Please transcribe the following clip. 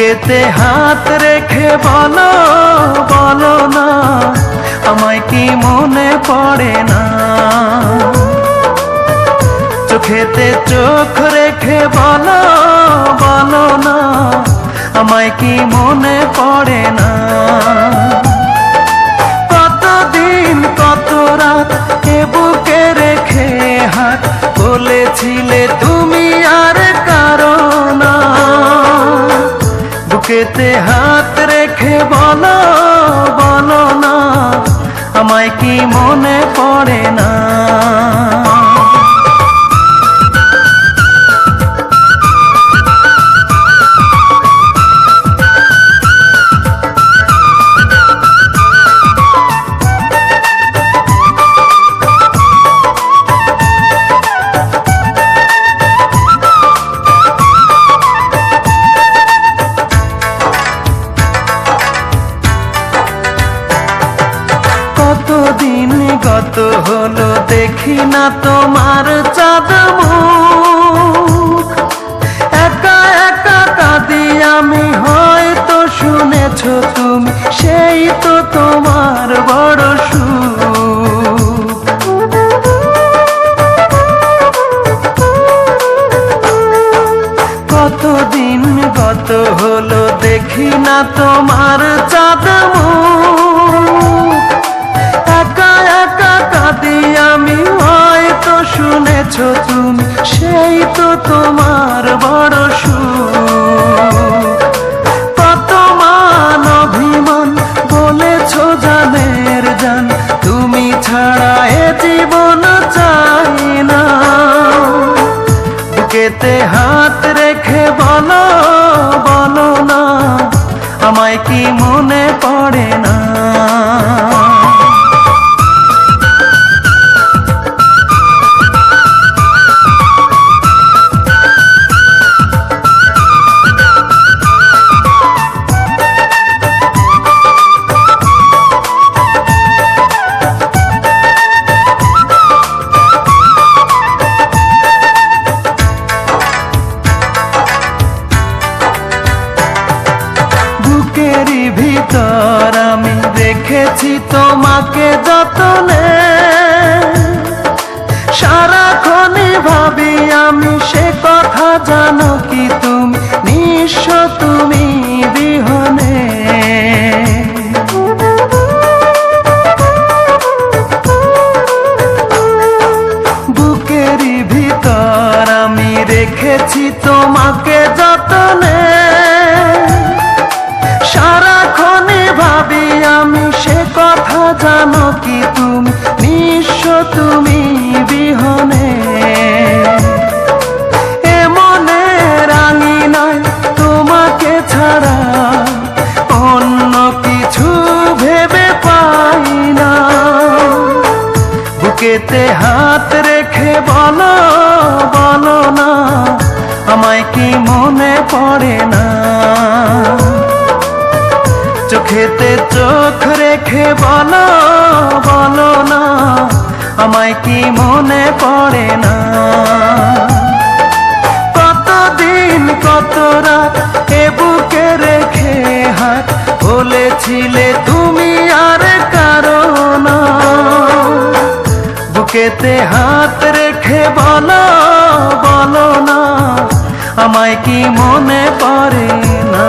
বুকেতে হাত রেখে বলো বলো না, আমায় কি মনে পড়ে না? চোখেতে চোখ রেখে বলো বলো না, আমায় কি মনে পড়ে না? কতদিন কত রাত এ বুকে রেখে হাত বলেছিলে তুমি আর কারো না। বুকেতে হাত রেখে বলো বলো না, আমায় কি মনে পড়ে না? কতদিন গত হলো দেখি না তোমার চাঁদ মুখ, একা একা কাঁদি আমি, হয়তো শুনেছো তুমি, সেই তো তোমার বড় সুখ। কতদিন গত হলো দেখি না তোমার চাঁদ মুখ, একা একা কাঁদি আমি, হয়তো শুনেছো তুমি, সেই তো তোমার বড় সুখ। কত মান অভিমান বলেছো জানের জান, তুমি ছাড়া এ জীবন চাই না। বুকেতে হাত রেখে বলো বলো না, আমায় কি মনে পড়ে না? বুকেরই ভিতর আমি রেখেছি তোমাকে যতনে, সারাক্ষণই ভাবি আমি সে কথা, জানো কি তুমি নিঃস্ব তুমি বিহনে। বুকেরই ভিতর আমি রেখেছি তোমাকে যতনে, সারাক্ষণে ভাবি আমি সে কথা, জানো কি তুমি নিঃস্ব তুমি বিহনে। এ মনে রাঙি নাই তোমাকে ছাড়া, অন্য কিছু ভেবে পাই না। বুকেতে হাত রেখে বলো বলো না, আমায় কি মনে পড়ে না? চোখেতে চোখ রেখে বলো বলো না, আমায় কি মনে পড়ে না? কতদিন কত রাত এ বুকে রেখে হাত বলেছিলে তুমি আর কারো না। বুকেতে হাত রেখে বলো বলো না, আমায় কি মনে পড়ে না?